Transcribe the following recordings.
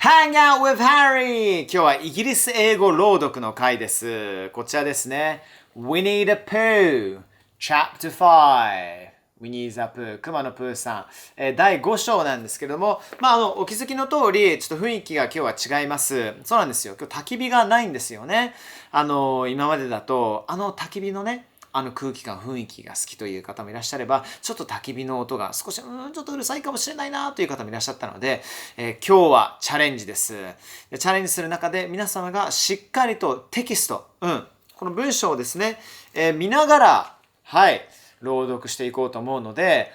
Hang out with Harry! 今日はイギリス英語朗読の回です。こちらですね。Winnie the Pooh Chapter5 Winnie the Pooh くまのプーさん、第5章なんですけれども、お気づきの通り、ちょっと雰囲気が今日は違います。そうなんですよ。今日焚き火がないんですよね。今までだと、焚き火のね、空気感、雰囲気が好きという方もいらっしゃれば、ちょっと焚き火の音が少し、ちょっとうるさいかもしれないなという方もいらっしゃったので、今日はチャレンジです。チャレンジする中で皆様がしっかりとテキスト、この文章をですね、見ながら、朗読していこうと思うので、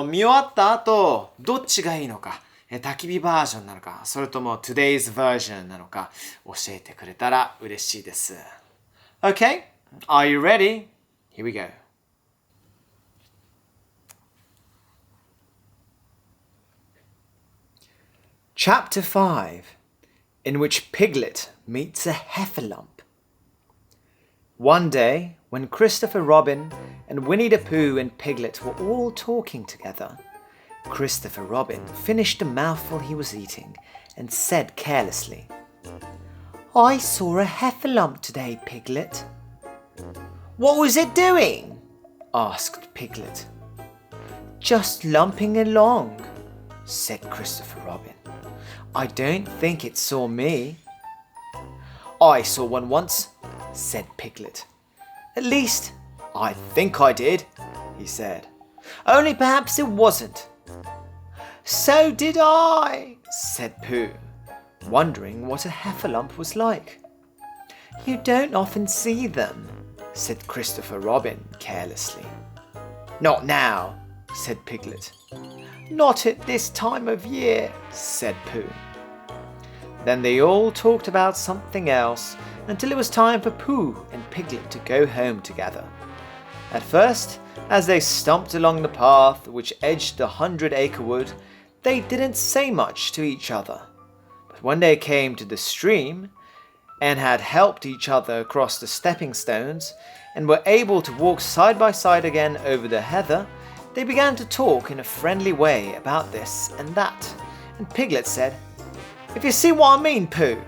見終わった後、どっちがいいのか、焚き火バージョンなのか、それとも Today's version なのか、教えてくれたら嬉しいです。Okay? Are you ready? Here we go. Chapter 5, in which Piglet meets a heffalump. One day, when Christopher Robin and Winnie the Pooh and Piglet were all talking together, Christopher Robin finished the mouthful he was eating and said carelessly, "I saw a heffalump today, Piglet." "What was it doing?" asked Piglet. "Just lumping along," said Christopher Robin. "I don't think it saw me." "I saw one once," said Piglet. "At least, I think I did," he said. "Only perhaps it wasn't." "So did I," said Pooh, wondering what a heffalump was like. "You don't often see them," said Christopher Robin carelessly. "Not now," said Piglet. "Not at this time of year," said Pooh. Then they all talked about something else until it was time for Pooh and Piglet to go home together. At first, as they stumped along the path which edged the 100-acre wood, they didn't say much to each other. But when they came to the stream, and had helped each other across the stepping stones, and were able to walk side by side again over the heather, they began to talk in a friendly way about this and that, and Piglet said, "If you see what I mean, Pooh,"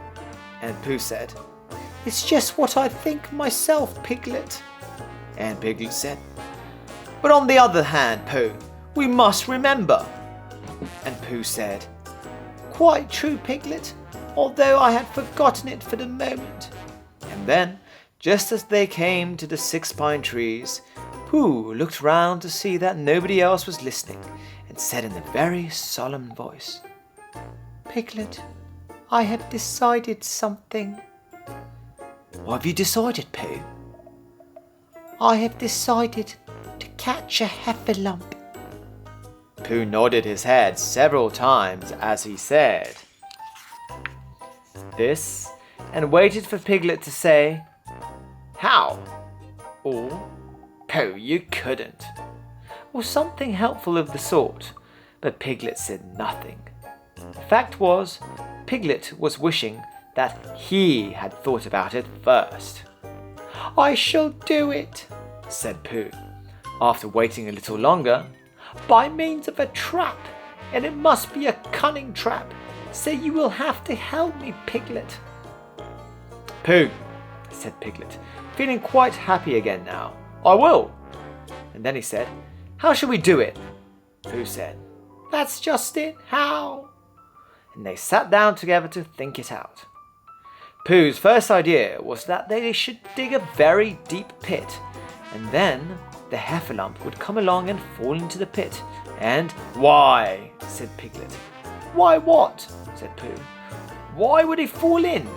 and Pooh said, "It's just what I think myself, Piglet," and Piglet said, "But on the other hand, Pooh, we must remember," and Pooh said, "Quite true, Piglet, although I had forgotten it for the moment." And then, just as they came to the 6 pine trees, Pooh looked round to see that nobody else was listening, and said in a very solemn voice, "Piglet, I have decided something." "What have you decided, Pooh?" "I have decided to catch a heffalump." Pooh nodded his head several times as he said this, and waited for Piglet to say, "How?" or "Pooh, you couldn't," or something helpful of the sort, but Piglet said nothing. The fact was, Piglet was wishing that he had thought about it first. "I shall do it," said Pooh, after waiting a little longer, "by means of a trap, and it must be a cunning trap, so you will have to help me, Piglet." "Pooh," said Piglet, feeling quite happy again now, "I will." And then he said, "How shall we do it?" Pooh said, "That's just it, how?" And they sat down together to think it out. Pooh's first idea was that they should dig a very deep pit, and then the heffalump would come along and fall into the pit. And "Why?" said Piglet. "Why what?" said Pooh. "Why would he fall in?"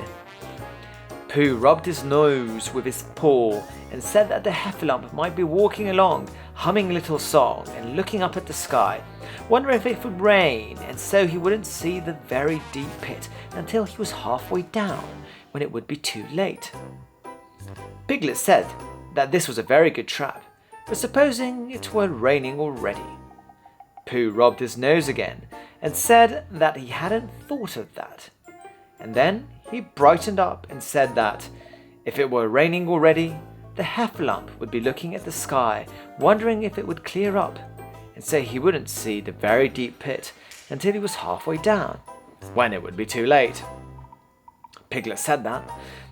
Pooh rubbed his nose with his paw and said that the heffalump might be walking along, humming a little song and looking up at the sky, wondering if it would rain, and so he wouldn't see the very deep pit until he was halfway down, when it would be too late. Piglet said that this was a very good trap, but supposing it were raining already? Pooh rubbed his nose again and said that he hadn't thought of that. And then he brightened up and said that, if it were raining already, the heffalump would be looking at the sky, wondering if it would clear up, and so he wouldn't see the very deep pit until he was halfway down. when it would be too late. Piglet said that.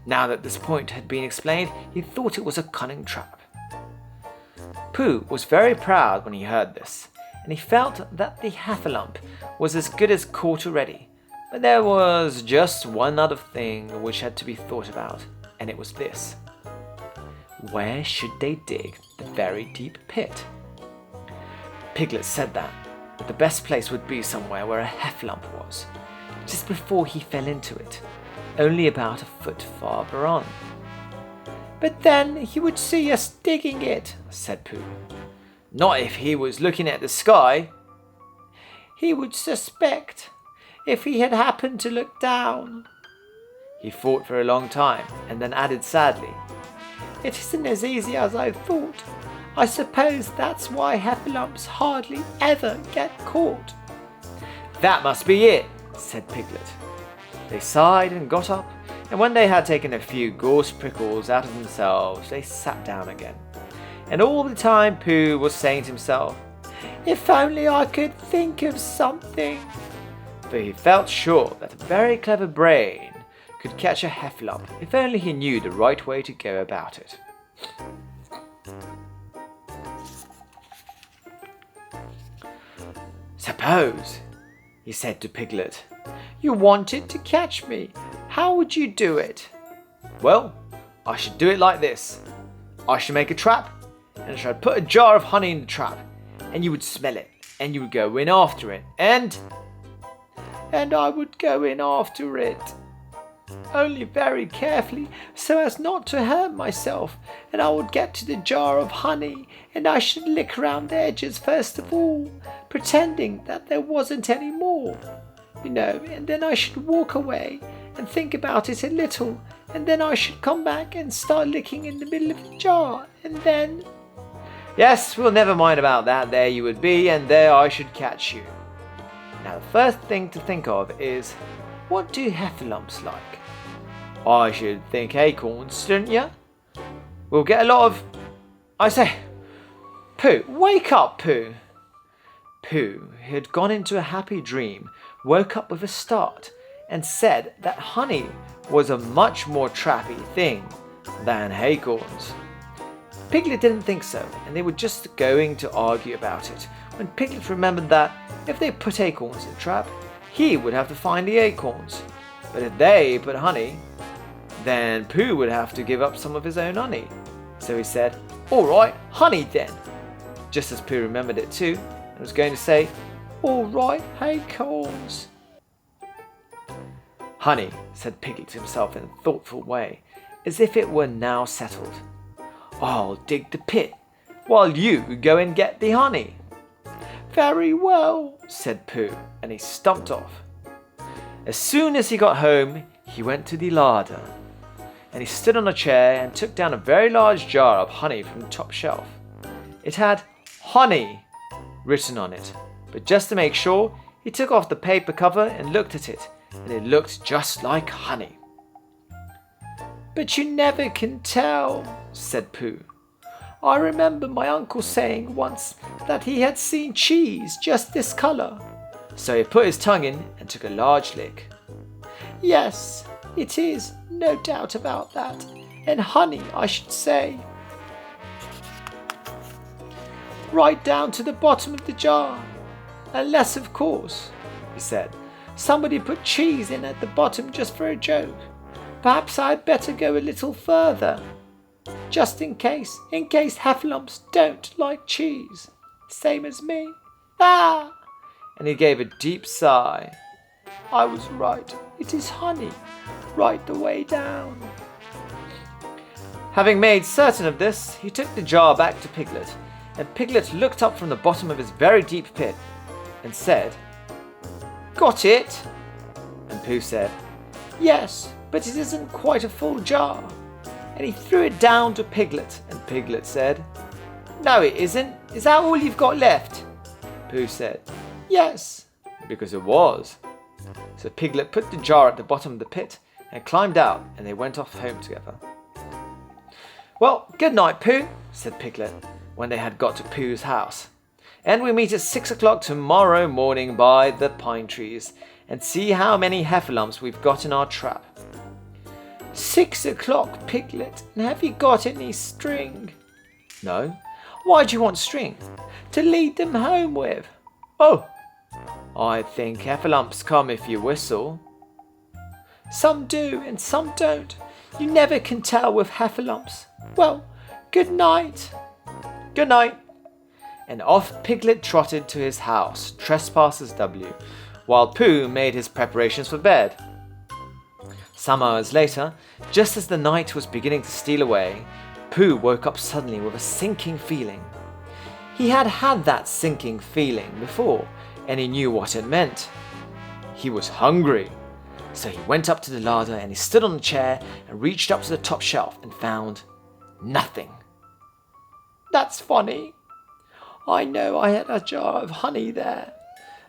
Now that this point had been explained, he thought it was a cunning trap. Pooh was very proud when he heard this, and he felt that the heffalump was as good as caught already. But there was just one other thing which had to be thought about, and it was this. Where should they dig the very deep pit? Piglet said that the best place would be somewhere where a heffalump was, just before he fell into it, only about a foot farther on. But then he would see us digging it, said Pooh. Not if he was looking at the sky. He would suspect if he had happened to look down. He thought for a long time and then added sadly, It isn't as easy as I thought. I suppose that's why heffalumps hardly ever get caught. That must be it, said Piglet. They sighed and got up, and when they had taken a few gorse prickles out of themselves, they sat down again. And all the time Pooh was saying to himself, If only I could think of something. For he felt sure that a very clever brain could catch a heffalump if only he knew the right way to go about it. Suppose, he said to Piglet, you wanted to catch me. How would you do it? Well, I should do it like this. I should make a trap, and I should put a jar of honey in the trap, and you would smell it, and you would go in after it, and I would go in after it. Only very carefully, so as not to hurt myself, and I would get to the jar of honey, and I should lick around the edges first of all, pretending that there wasn't any more, and then I should walk away and think about it a little, and then I should come back and start licking in the middle of the jar, and then... Yes, we'll never mind about that. There you would be, and there I should catch you. Now the first thing to think of is, what do heffalumps like? I should think acorns, shouldn't you? We'll get a lot of... I say, Pooh, wake up, Pooh. Pooh, who had gone into a happy dream, woke up with a start and said that honey was a much more trappy thing than acorns. Piglet didn't think so, and they were just going to argue about it, when Piglet remembered that if they put acorns in the trap, he would have to find the acorns. But if they put honey, then Pooh would have to give up some of his own honey. So he said, all right, honey then. Just as Pooh remembered it too, and was going to say, all right, acorns. Honey, said Piglet to himself in a thoughtful way, as if it were now settled. I'll dig the pit, while you go and get the honey. Very well, said Pooh, and he stumped off. As soon as he got home, he went to the larder, and he stood on a chair and took down a very large jar of honey from the top shelf. It had honey written on it, but just to make sure, he took off the paper cover and looked at it, and it looked just like honey. But you never can tell, said Pooh. I remember my uncle saying once that he had seen cheese just this colour. So he put his tongue in and took a large lick. Yes, it is, no doubt about that. And honey, I should say. Right down to the bottom of the jar. Unless, of course, he said, somebody put cheese in at the bottom just for a joke. Perhaps I'd better go a little further. Just in case heffalumps don't like cheese. Same as me. Ah! And he gave a deep sigh. I was right. It is honey, right the way down. Having made certain of this, he took the jar back to Piglet, and Piglet looked up from the bottom of his very deep pit and said, Got it? And Pooh said, Yes, but it isn't quite a full jar. And he threw it down to Piglet, and Piglet said, No, it isn't. Is that all you've got left? Pooh said, Yes, because it was. So Piglet put the jar at the bottom of the pit and climbed out, and they went off home together. Well, good night, Pooh, said Piglet, when they had got to Pooh's house. And we meet at 6 o'clock tomorrow morning by the pine trees, and see how many heffalumps we've got in our trap." "6 o'clock, Piglet, and have you got any string?" "No." "Why do you want string?" "To lead them home with." "Oh, I think heffalumps come if you whistle." "Some do and some don't. You never can tell with heffalumps. Well, good night." "Good night." And off Piglet trotted to his house, Trespassers W, while Pooh made his preparations for bed. Some hours later, just as the night was beginning to steal away, Pooh woke up suddenly with a sinking feeling. He had had that sinking feeling before, and he knew what it meant. He was hungry. So he went up to the larder and he stood on a chair and reached up to the top shelf and found nothing. "That's funny. I know I had a jar of honey there.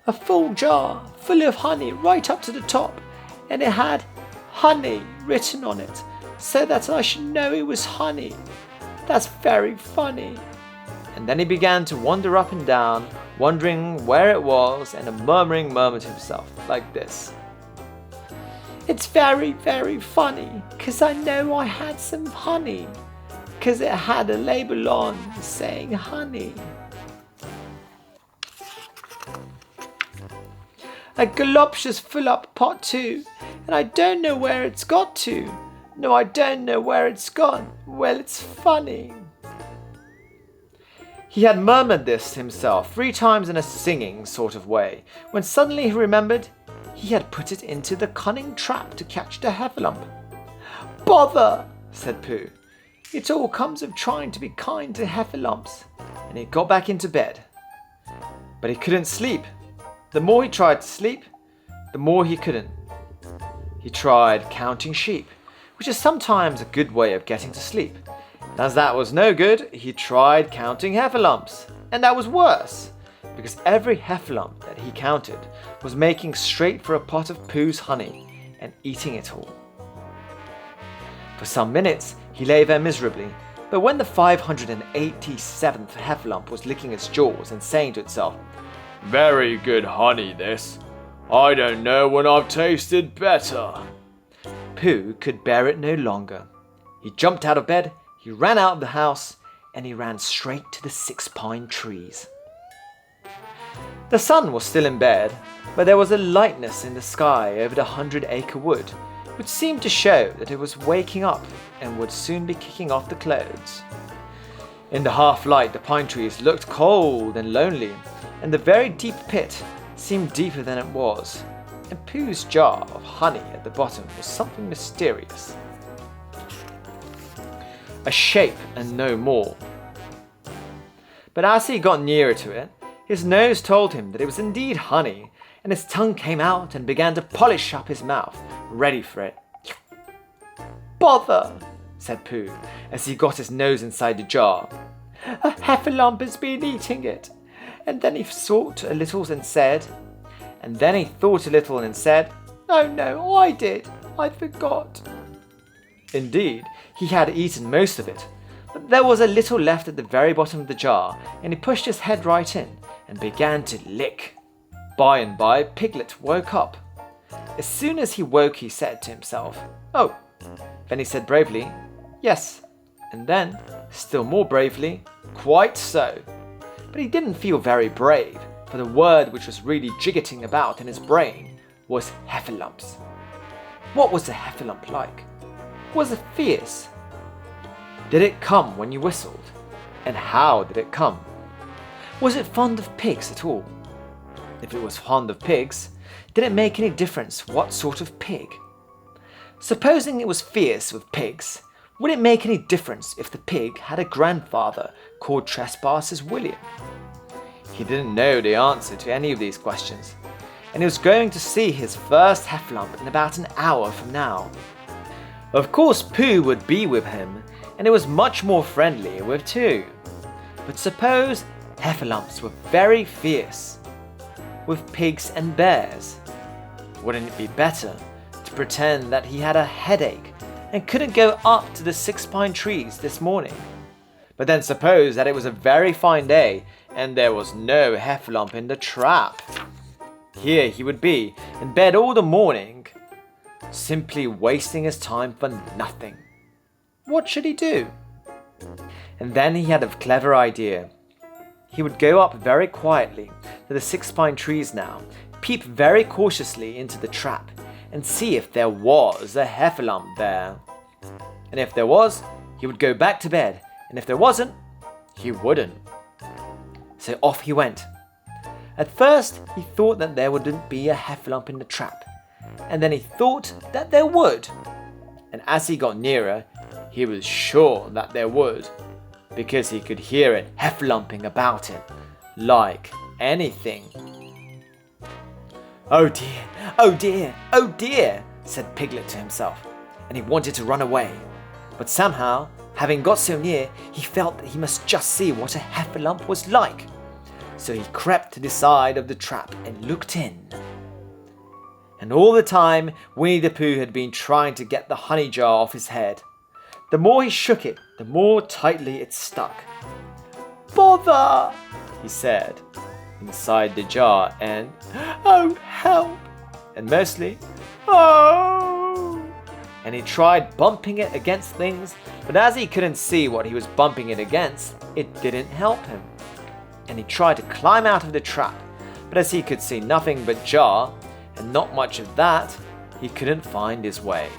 A full jar full of honey right up to the top, and it had honey written on it so that I should know it was honey. That's very funny." And then he began to wander up and down, wondering where it was, and a murmuring murmured to himself like this: "It's very, very funny, 'cause I know I had some honey, 'cause it had a label on saying honey." "A galoptious full up pot too, and I don't know where it's got to. No, I don't know where it's gone. Well, it's funny." He had murmured this to himself 3 times in a singing sort of way, when suddenly he remembered he had put it into the cunning trap to catch the heffalump. "Bother!" said Pooh. "It all comes of trying to be kind to heffalumps." And he got back into bed. But he couldn't sleep. The more he tried to sleep, the more he couldn't. He tried counting sheep, which is sometimes a good way of getting to sleep. And as that was no good, he tried counting heffalumps, and that was worse, because every heffalump that he counted was making straight for a pot of Pooh's honey and eating it all. For some minutes he lay there miserably, but when the 587th heffalump was licking its jaws and saying to itself, "Very good honey this. I don't know when I've tasted better," Pooh could bear it no longer. He jumped out of bed, he ran out of the house, and he ran straight to the 6 pine trees. The sun was still in bed, but there was a lightness in the sky over the 100-acre wood, which seemed to show that it was waking up and would soon be kicking off the clothes. In the half-light, the pine trees looked cold and lonely, and the very deep pit seemed deeper than it was, and Pooh's jar of honey at the bottom was something mysterious. A shape and no more. But as he got nearer to it, his nose told him that it was indeed honey, and his tongue came out and began to polish up his mouth, ready for it. "Bother!" said Pooh, as he got his nose inside the jar. "A heffalump has been eating it." And then he thought a little and said, "Oh no, I did. I forgot." Indeed, he had eaten most of it, but there was a little left at the very bottom of the jar, and he pushed his head right in and began to lick. By and by, Piglet woke up. As soon as he woke, he said to himself, "Oh." Then he said bravely, "Yes." And then, still more bravely, "Quite so." But he didn't feel very brave, for the word which was really jiggetting about in his brain was heffalumps. What was a heffalump like? Was it fierce? Did it come when you whistled? And how did it come? Was it fond of pigs at all? If it was fond of pigs, did it make any difference what sort of pig? Supposing it was fierce with pigs, would it make any difference if the pig had a grandfather called Trespassers William? He didn't know the answer to any of these questions, and he was going to see his first heffalump in about an hour from now. Of course Pooh would be with him, and it was much more friendly with too. But suppose heffalumps were very fierce, with pigs and bears. Wouldn't it be better to pretend that he had a headache and couldn't go up to the 6 pine trees this morning? But then suppose that it was a very fine day and there was no heffalump in the trap. here he would be, in bed all the morning, simply wasting his time for nothing. What should he do? And then he had a clever idea. He would go up very quietly to the 6 pine trees now, peep very cautiously into the trap, and see if there was a heffalump there. And if there was, he would go back to bed, and if there wasn't, he wouldn't. So off he went. At first, he thought that there wouldn't be a heffalump in the trap, and then he thought that there would. And as he got nearer, he was sure that there would, because he could hear it heffalumping about it, like anything. Oh dear, oh dear, oh dear, said Piglet to himself, and he wanted to run away. But somehow, having got so near, he felt that he must just see what a heffalump was like. So he crept to the side of the trap and looked in. And all the time, Winnie the Pooh had been trying to get the honey jar off his head. The more he shook it, the more tightly it stuck. Bother, he said, inside the jar, and oh, help, and mostly, oh. And he tried bumping it against things, but as he couldn't see what he was bumping it against, it didn't help him. And he tried to climb out of the trap, but as he could see nothing but jar, and not much of that, he couldn't find his way.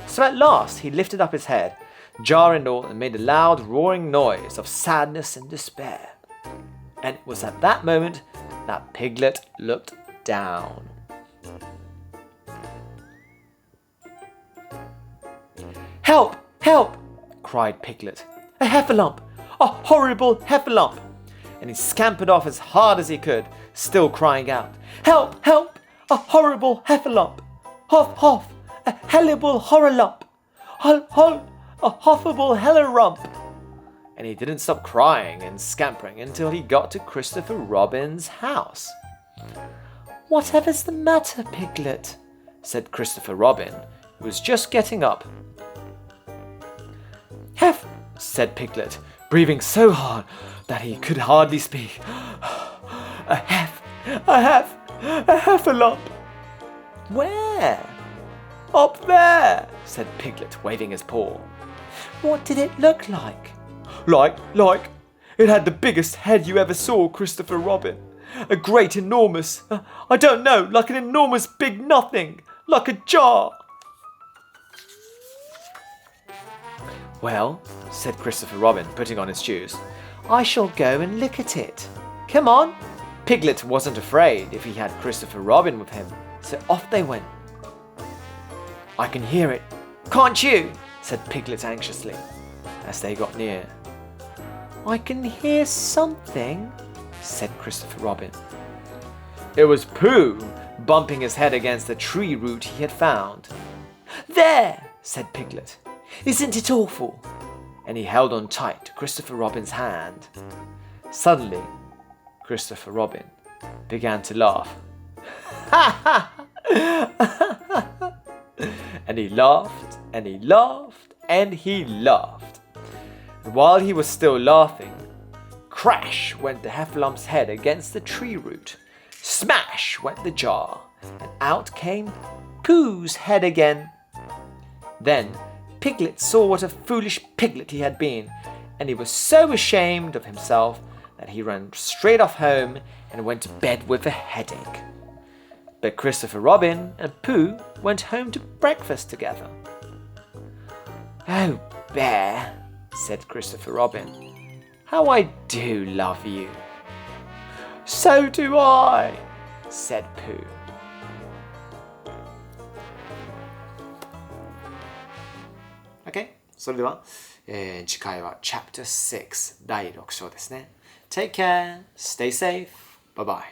So at last he lifted up his head, jar and all, and made a loud roaring noise of sadness and despair. And it was at that moment that Piglet looked down. Help! Help! Cried Piglet. A heffalump! A horrible heffalump! And he scampered off as hard as he could, still crying out, Help! Help! A horrible heffalump! Hoff! Hoff! A hellible horrorlump! Hull! Hull! A hoffable hellerump! And he didn't stop crying and scampering until he got to Christopher Robin's house. Whatever's the matter, Piglet? Said Christopher Robin, who was just getting up. Hef! Said Piglet, breathing so hard that he could hardly speak. A heffalump! Where? Up there, said Piglet, waving his paw. What did it look like? Like, it had the biggest head you ever saw, Christopher Robin. A great enormous, I don't know, like an enormous big nothing, like a jar. Well, said Christopher Robin, putting on his shoes, I shall go and look at it. Come on. Piglet wasn't afraid if he had Christopher Robin with him, so off they went. I can hear it. Can't you? Said Piglet anxiously, as they got near. I can hear something, said Christopher Robin. It was Pooh, bumping his head against the tree root he had found. There, said Piglet. Isn't it awful? And he held on tight to Christopher Robin's hand. Suddenly, Christopher Robin began to laugh. Ha ha! And he laughed, and he laughed, and he laughed. And while he was still laughing, crash went the hefflump's head against the tree root. Smash went the jar, and out came Pooh's head again. Then Piglet saw what a foolish piglet he had been, and he was so ashamed of himself that he ran straight off home and went to bed with a headache. But Christopher Robin and Pooh went home to breakfast together. Oh, Bear, said Christopher Robin, how I do love you. So do I, said Pooh. Okay, それでは、次回は Chapter 6 第6章ですね。Take care, stay safe, bye bye.